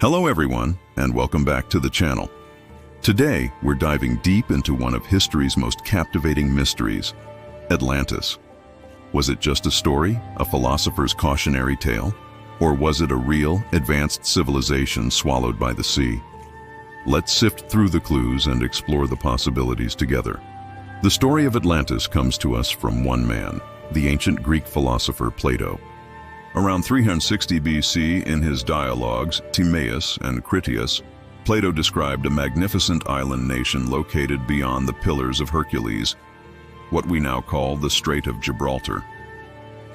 Hello everyone, and welcome back to the channel. Today, we're diving deep into one of history's most captivating mysteries, Atlantis. Was it just a story, a philosopher's cautionary tale? Or was it a real, advanced civilization swallowed by the sea? Let's sift through the clues and explore the possibilities together. The story of Atlantis comes to us from one man, the ancient Greek philosopher Plato. Around 360 BC, in his dialogues, Timaeus and Critias, Plato described a magnificent island nation located beyond the Pillars of Hercules, what we now call the Strait of Gibraltar.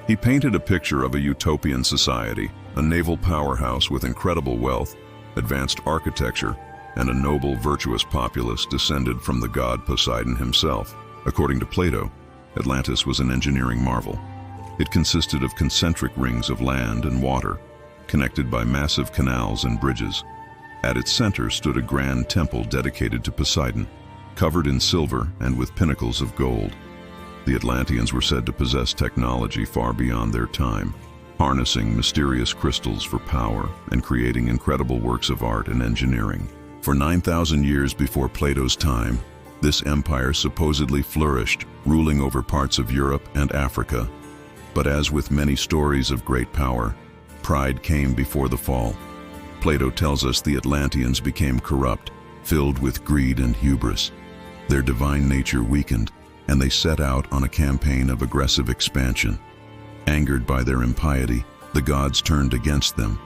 He painted a picture of a utopian society, a naval powerhouse with incredible wealth, advanced architecture, and a noble, virtuous populace descended from the god Poseidon himself. According to Plato, Atlantis was an engineering marvel. It consisted of concentric rings of land and water, connected by massive canals and bridges. At its center stood a grand temple dedicated to Poseidon, covered in silver and with pinnacles of gold. The Atlanteans were said to possess technology far beyond their time, harnessing mysterious crystals for power and creating incredible works of art and engineering. For 9,000 years before Plato's time, this empire supposedly flourished, ruling over parts of Europe and Africa. But as with many stories of great power, pride came before the fall. Plato tells us the Atlanteans became corrupt, filled with greed and hubris. Their divine nature weakened, and they set out on a campaign of aggressive expansion. Angered by their impiety, the gods turned against them.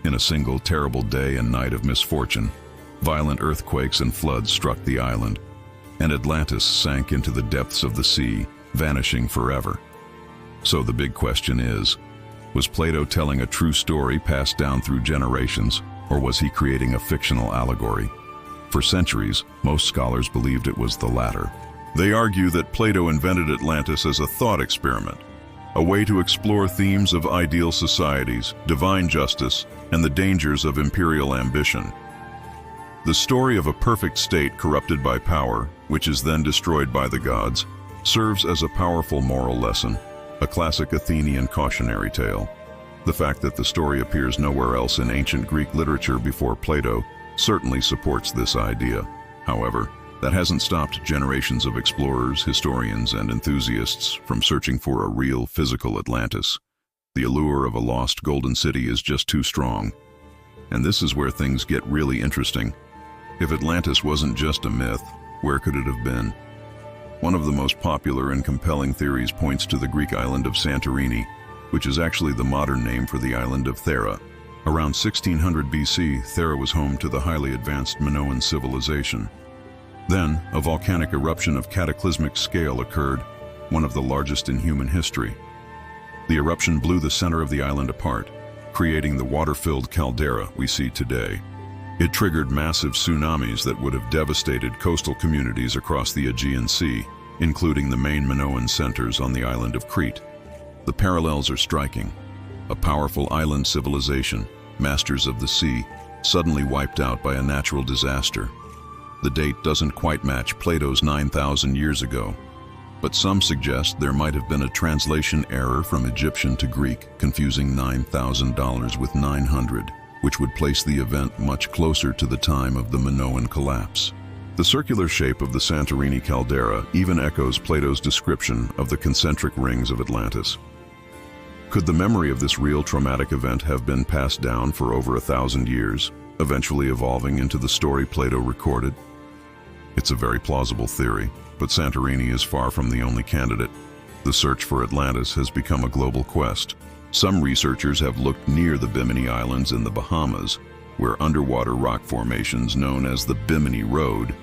In a single terrible day and night of misfortune, violent earthquakes and floods struck the island, and Atlantis sank into the depths of the sea, vanishing forever. So the big question is, was Plato telling a true story passed down through generations, or was he creating a fictional allegory? For centuries, most scholars believed it was the latter. They argue that Plato invented Atlantis as a thought experiment, a way to explore themes of ideal societies, divine justice, and the dangers of imperial ambition. The story of a perfect state corrupted by power, which is then destroyed by the gods, serves as a powerful moral lesson, a classic Athenian cautionary tale. The fact that the story appears nowhere else in ancient Greek literature before Plato certainly supports this idea. However, that hasn't stopped generations of explorers, historians, and enthusiasts from searching for a real physical Atlantis. The allure of a lost golden city is just too strong. And this is where things get really interesting. If Atlantis wasn't just a myth, where could it have been? One of the most popular and compelling theories points to the Greek island of Santorini, which is actually the modern name for the island of Thera. Around 1600 BC, Thera was home to the highly advanced Minoan civilization. Then, a volcanic eruption of cataclysmic scale occurred, one of the largest in human history. The eruption blew the center of the island apart, creating the water-filled caldera we see today. It triggered massive tsunamis that would have devastated coastal communities across the Aegean Sea, including the main Minoan centers on the island of Crete. The parallels are striking. A powerful island civilization, masters of the sea, suddenly wiped out by a natural disaster. The date doesn't quite match Plato's 9,000 years ago, but some suggest there might have been a translation error from Egyptian to Greek, confusing $9,000 with 900. Which would place the event much closer to the time of the Minoan collapse. The circular shape of the Santorini caldera even echoes Plato's description of the concentric rings of Atlantis. Could the memory of this real traumatic event have been passed down for over 1,000 years, eventually evolving into the story Plato recorded? It's a very plausible theory, but Santorini is far from the only candidate. The search for Atlantis has become a global quest. Some researchers have looked near the Bimini Islands in the Bahamas, where underwater rock formations known as the Bimini Road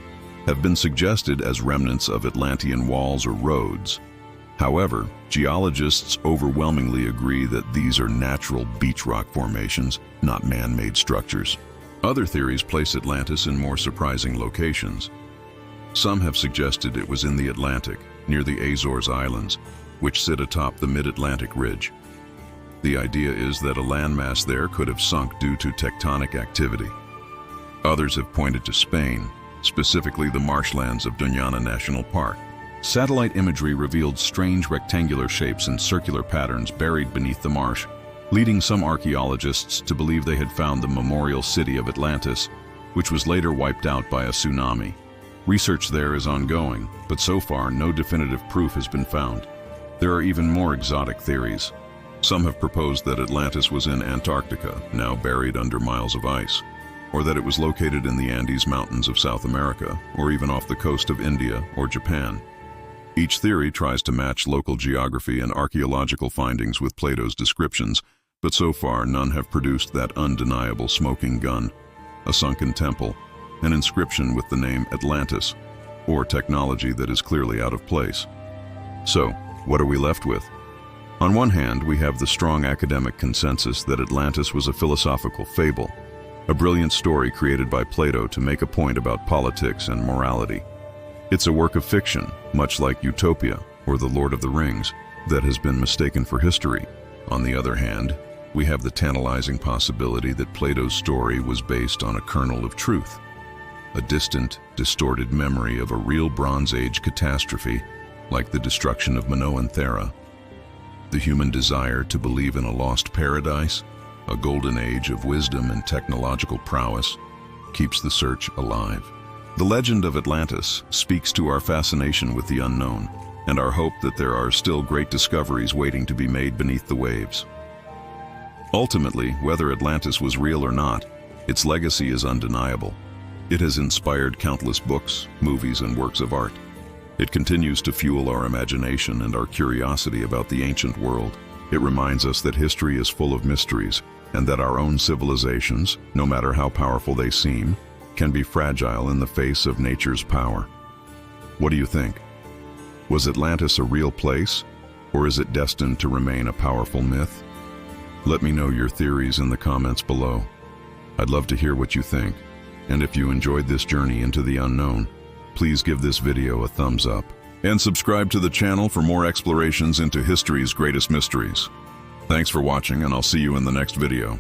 have been suggested as remnants of Atlantean walls or roads. However, geologists overwhelmingly agree that these are natural beach rock formations, not man-made structures. Other theories place Atlantis in more surprising locations. Some have suggested it was in the Atlantic, near the Azores Islands, which sit atop the mid-Atlantic ridge. The idea is that a landmass there could have sunk due to tectonic activity. Others have pointed to Spain, specifically the marshlands of Doñana National Park. Satellite imagery revealed strange rectangular shapes and circular patterns buried beneath the marsh, leading some archaeologists to believe they had found the memorial city of Atlantis, which was later wiped out by a tsunami. Research there is ongoing, but so far no definitive proof has been found. There are even more exotic theories. Some have proposed that Atlantis was in Antarctica, now buried under miles of ice, or that it was located in the Andes Mountains of South America, or even off the coast of India or Japan. Each theory tries to match local geography and archaeological findings with Plato's descriptions, but so far none have produced that undeniable smoking gun, a sunken temple, an inscription with the name Atlantis, or technology that is clearly out of place. So, what are we left with? On one hand, we have the strong academic consensus that Atlantis was a philosophical fable, a brilliant story created by Plato to make a point about politics and morality. It's a work of fiction, much like Utopia or The Lord of the Rings, that has been mistaken for history. On the other hand, we have the tantalizing possibility that Plato's story was based on a kernel of truth, a distant, distorted memory of a real Bronze Age catastrophe, like the destruction of Minoan Thera. The human desire to believe in a lost paradise, a golden age of wisdom and technological prowess, keeps the search alive. The legend of Atlantis speaks to our fascination with the unknown and our hope that there are still great discoveries waiting to be made beneath the waves. Ultimately, whether Atlantis was real or not, its legacy is undeniable. It has inspired countless books, movies, and works of art. It continues to fuel our imagination and our curiosity about the ancient world. It reminds us that history is full of mysteries and that our own civilizations, no matter how powerful they seem, can be fragile in the face of nature's power. What do you think? Was Atlantis a real place, or is it destined to remain a powerful myth? Let me know your theories in the comments below. I'd love to hear what you think, and if you enjoyed this journey into the unknown, please give this video a thumbs up and subscribe to the channel for more explorations into history's greatest mysteries. Thanks for watching, and I'll see you in the next video.